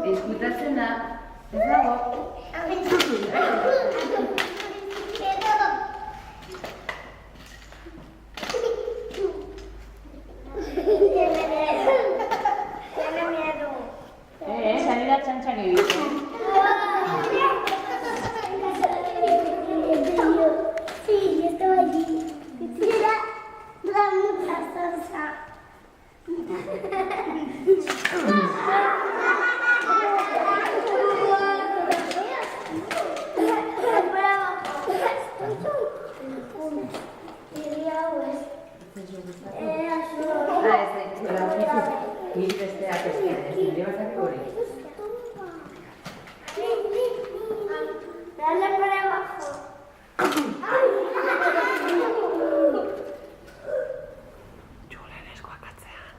Diskutatzen da, ez dago? Sari da txantxak egiten. Sí, yo estaba allí. Quisiera dar mucha salsa. Nire besteak ez nire bakarrik hori. Dale para abajo. Julen eskuak atzean.